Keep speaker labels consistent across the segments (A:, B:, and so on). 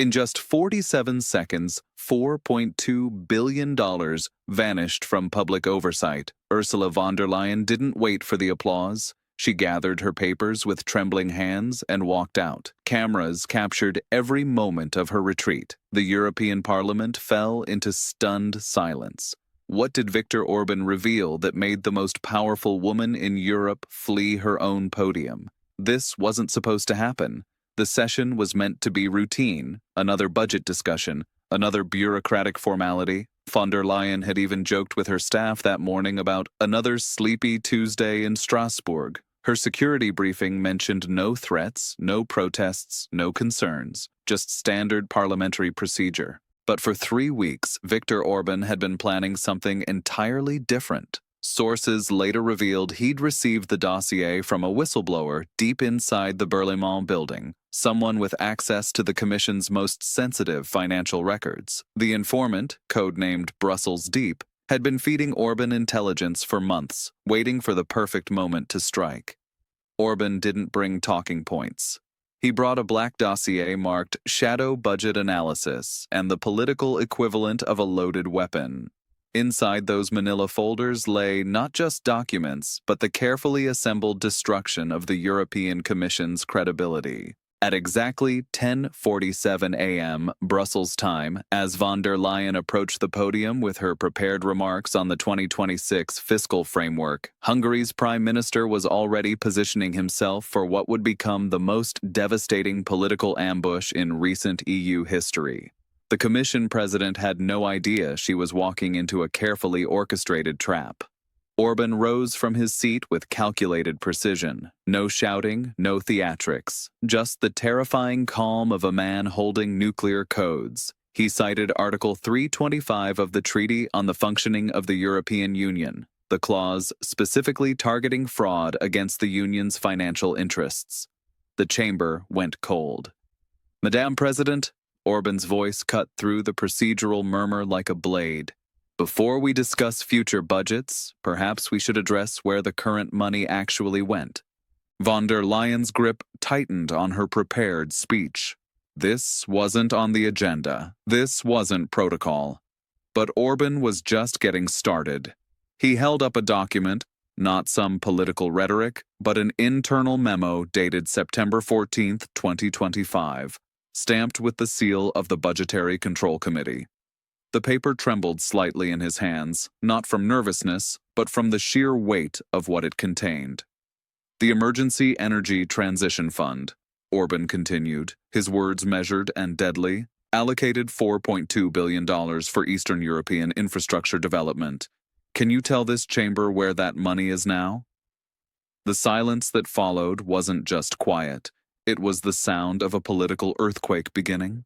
A: In just 47 seconds, $4.2 billion vanished from public oversight. Ursula von der Leyen didn't wait for the applause. She gathered her papers with trembling hands and walked out. Cameras captured every moment of her retreat. The European Parliament fell into stunned silence. What did Viktor Orban reveal that made the most powerful woman in Europe flee her own podium? This wasn't supposed to happen. The session was meant to be routine, another budget discussion, another bureaucratic formality. Von der Leyen had even joked with her staff that morning about another sleepy Tuesday in Strasbourg. Her security briefing mentioned no threats, no protests, no concerns, just standard parliamentary procedure. But for 3 weeks, Viktor Orban had been planning something entirely different. Sources later revealed he'd received the dossier from a whistleblower deep inside the Berlaymont building, someone with access to the Commission's most sensitive financial records. The informant, codenamed Brussels Deep, had been feeding Orban intelligence for months, waiting for the perfect moment to strike. Orban didn't bring talking points. He brought a black dossier marked Shadow Budget Analysis and the political equivalent of a loaded weapon. Inside those manila folders lay not just documents, but the carefully assembled destruction of the European Commission's credibility. At exactly 10:47 a.m. Brussels time, as von der Leyen approached the podium with her prepared remarks on the 2026 fiscal framework, Hungary's prime minister was already positioning himself for what would become the most devastating political ambush in recent EU history. The Commission president had no idea she was walking into a carefully orchestrated trap. Orban rose from his seat with calculated precision. No shouting, no theatrics, just the terrifying calm of a man holding nuclear codes. He cited Article 325 of the Treaty on the Functioning of the European Union, the clause specifically targeting fraud against the Union's financial interests. The chamber went cold. "Madame President," Orban's voice cut through the procedural murmur like a blade. "Before we discuss future budgets, perhaps we should address where the current money actually went." Von der Leyen's grip tightened on her prepared speech. This wasn't on the agenda. This wasn't protocol. But Orban was just getting started. He held up a document, not some political rhetoric, but an internal memo dated September 14, 2025, stamped with the seal of the Budgetary Control Committee. The paper trembled slightly in his hands, not from nervousness, but from the sheer weight of what it contained. "The Emergency Energy Transition Fund," Orban continued, his words measured and deadly, "allocated $4.2 billion for Eastern European infrastructure development. Can you tell this chamber where that money is now?" The silence that followed wasn't just quiet. It was the sound of a political earthquake beginning.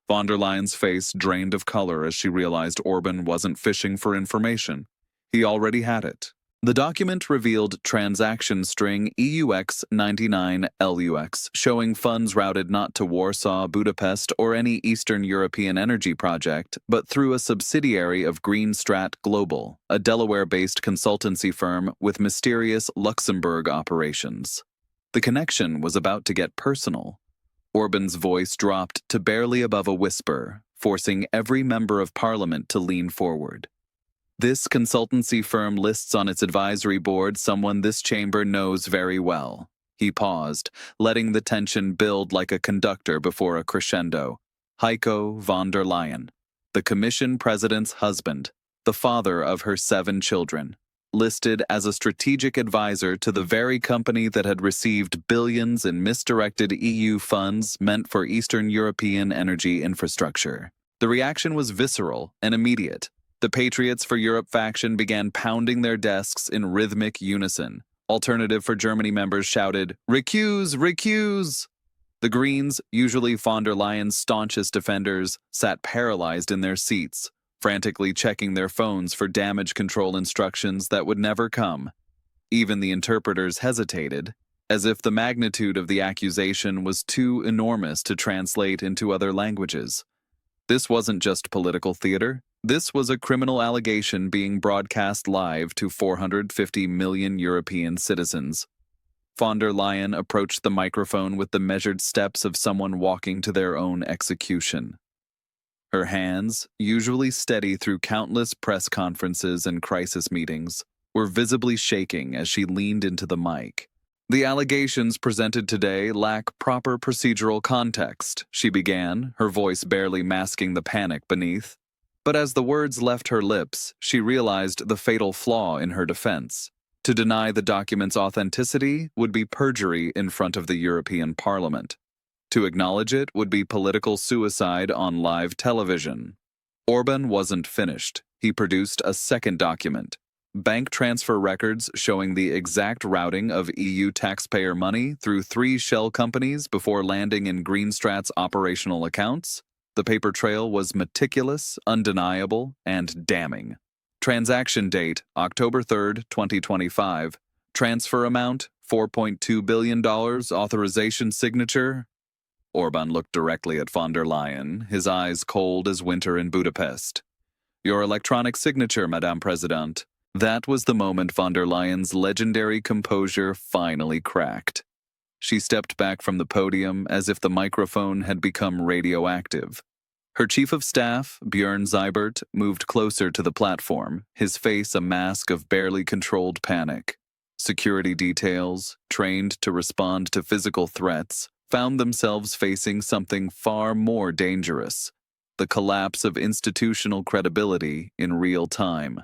A: Von der Leyen's face drained of color as she realized Orban wasn't fishing for information. He already had it. The document revealed transaction string EUX 99 LUX, showing funds routed not to Warsaw, Budapest, or any Eastern European energy project, but through a subsidiary of Greenstrat Global, a Delaware-based consultancy firm with mysterious Luxembourg operations. The connection was about to get personal. Orban's voice dropped to barely above a whisper, forcing every member of parliament to lean forward. "This consultancy firm lists on its advisory board someone this chamber knows very well." He paused, letting the tension build like a conductor before a crescendo. Heiko von der Leyen, the Commission president's husband, the father of her 7 children. Listed as a strategic advisor to the very company that had received billions in misdirected EU funds meant for Eastern European energy infrastructure. The reaction was visceral and immediate. The Patriots for Europe faction began pounding their desks in rhythmic unison. Alternative for Germany members shouted, "Recuse! Recuse!" The Greens, usually von der Leyen's staunchest defenders, sat paralyzed in their seats, frantically checking their phones for damage control instructions that would never come. Even the interpreters hesitated, as if the magnitude of the accusation was too enormous to translate into other languages. This wasn't just political theater. This was a criminal allegation being broadcast live to 450 million European citizens. Von der Leyen approached the microphone with the measured steps of someone walking to their own execution. Her hands, usually steady through countless press conferences and crisis meetings, were visibly shaking as she leaned into the mic. The allegations presented today lack proper procedural context, she began, her voice barely masking the panic beneath. But as the words left her lips, she realized the fatal flaw in her defense. To deny the document's authenticity would be perjury in front of the European Parliament. To acknowledge it would be political suicide on live television. Orban wasn't finished. He produced a second document. Bank transfer records showing the exact routing of EU taxpayer money through 3 shell companies before landing in Greenstrat's operational accounts. The paper trail was meticulous, undeniable, and damning. Transaction date, October 3, 2025. Transfer amount, $4.2 billion. Authorization signature. Orban looked directly at von der Leyen, his eyes cold as winter in Budapest. Your electronic signature, Madame President. That was the moment von der Leyen's legendary composure finally cracked. She stepped back from the podium as if the microphone had become radioactive. Her chief of staff, Björn Seibert, moved closer to the platform, his face a mask of barely controlled panic. Security details, trained to respond to physical threats, found themselves facing something far more dangerous: the collapse of institutional credibility in real time.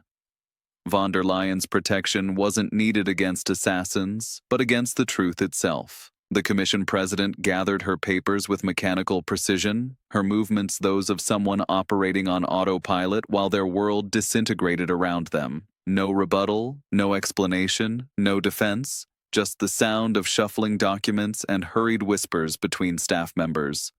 A: Von der Leyen's protection wasn't needed against assassins, but against the truth itself. The Commission President gathered her papers with mechanical precision, her movements those of someone operating on autopilot while their world disintegrated around them. No rebuttal, no explanation, no defense, just the sound of shuffling documents and hurried whispers between staff members.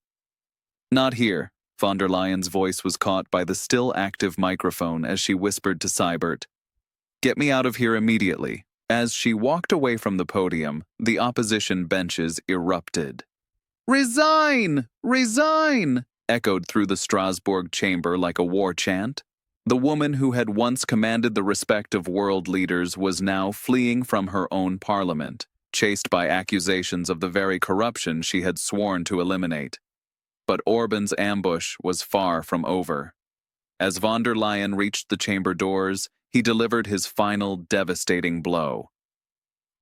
A: Not here. Von der Leyen's voice was caught by the still active microphone as she whispered to Seibert. Get me out of here immediately. As she walked away from the podium, the opposition benches erupted. Resign! Resign! Echoed through the Strasbourg chamber like a war chant. The woman who had once commanded the respect of world leaders was now fleeing from her own parliament, chased by accusations of the very corruption she had sworn to eliminate. But Orban's ambush was far from over. As von der Leyen reached the chamber doors, he delivered his final devastating blow.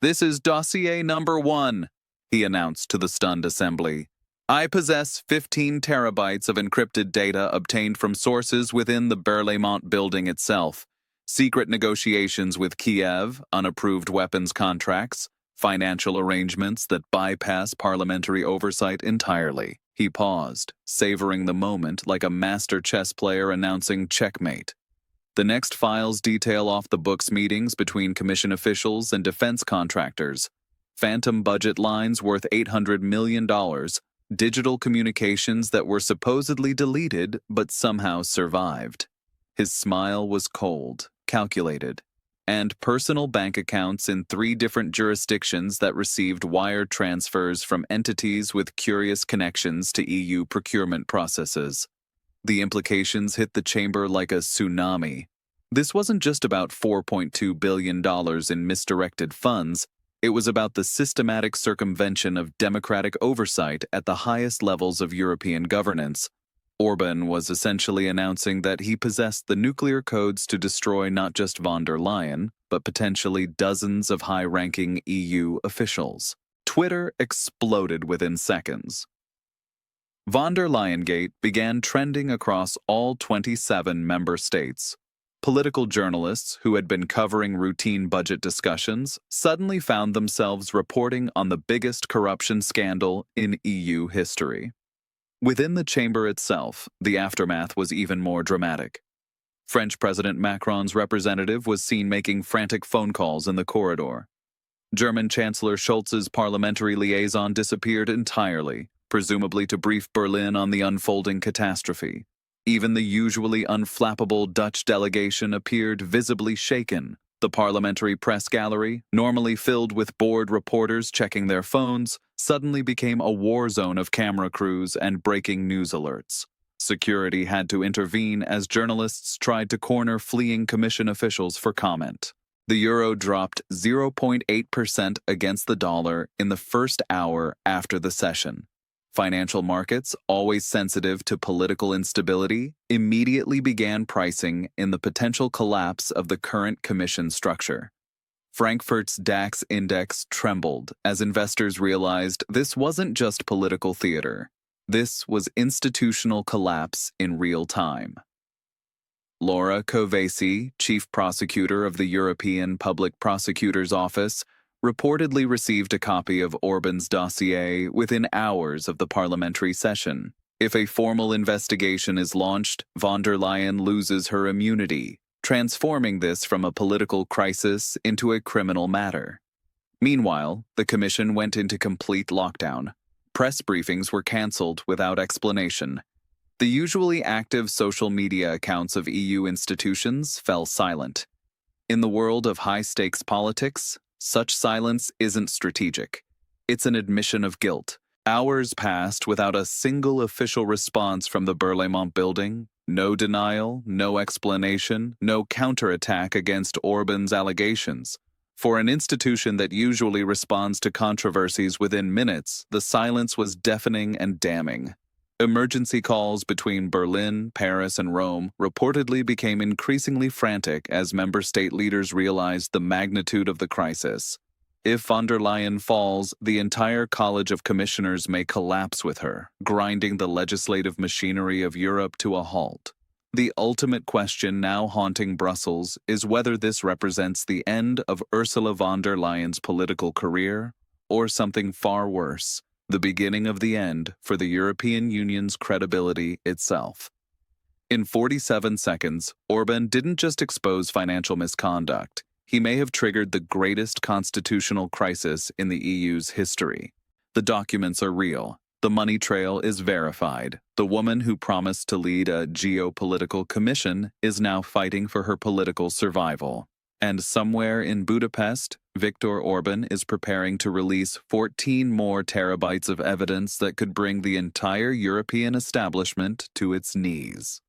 A: This is dossier number 1, he announced to the stunned assembly. I possess 15 terabytes of encrypted data obtained from sources within the Berlaymont building itself, secret negotiations with Kiev, unapproved weapons contracts, financial arrangements that bypass parliamentary oversight entirely. He paused, savoring the moment like a master chess player announcing checkmate. The next files detail off-the-books meetings between Commission officials and defense contractors, phantom budget lines worth $800 million, digital communications that were supposedly deleted but somehow survived. His smile was cold, calculated, and personal bank accounts in 3 different jurisdictions that received wire transfers from entities with curious connections to EU procurement processes. The implications hit the chamber like a tsunami. This wasn't just about $4.2 billion in misdirected funds, it was about the systematic circumvention of democratic oversight at the highest levels of European governance. Orban was essentially announcing that he possessed the nuclear codes to destroy not just von der Leyen, but potentially dozens of high-ranking EU officials. Twitter exploded within seconds. Von der Leyen Gate began trending across all 27 member states. Political journalists who had been covering routine budget discussions suddenly found themselves reporting on the biggest corruption scandal in EU history. Within the chamber itself, the aftermath was even more dramatic. French President Macron's representative was seen making frantic phone calls in the corridor. German Chancellor Scholz's parliamentary liaison disappeared entirely, presumably to brief Berlin on the unfolding catastrophe. Even the usually unflappable Dutch delegation appeared visibly shaken. The parliamentary press gallery, normally filled with bored reporters checking their phones, suddenly became a war zone of camera crews and breaking news alerts. Security had to intervene as journalists tried to corner fleeing commission officials for comment. The euro dropped 0.8% against the dollar in the first hour after the session. Financial markets, always sensitive to political instability, immediately began pricing in the potential collapse of the current commission structure. Frankfurt's DAX index trembled as investors realized this wasn't just political theater. This was institutional collapse in real time. Laura Kövesi, chief prosecutor of the European Public Prosecutor's Office, reportedly received a copy of Orban's dossier within hours of the parliamentary session. If a formal investigation is launched, von der Leyen loses her immunity, transforming this from a political crisis into a criminal matter. Meanwhile, the Commission went into complete lockdown. Press briefings were cancelled without explanation. The usually active social media accounts of EU institutions fell silent. In the world of high-stakes politics, such silence isn't strategic. It's an admission of guilt. Hours passed without a single official response from the Parlement building. No denial, no explanation, no counterattack against Orban's allegations. For an institution that usually responds to controversies within minutes, the silence was deafening and damning. Emergency calls between Berlin, Paris, and Rome reportedly became increasingly frantic as member state leaders realized the magnitude of the crisis. If von der Leyen falls, the entire College of Commissioners may collapse with her, grinding the legislative machinery of Europe to a halt. The ultimate question now haunting Brussels is whether this represents the end of Ursula von der Leyen's political career, or something far worse, the beginning of the end for the European Union's credibility itself. In 47 seconds, Orban didn't just expose financial misconduct. He may have triggered the greatest constitutional crisis in the EU's history. The documents are real. The money trail is verified. The woman who promised to lead a geopolitical commission is now fighting for her political survival. And somewhere in Budapest, Viktor Orban is preparing to release 14 more terabytes of evidence that could bring the entire European establishment to its knees.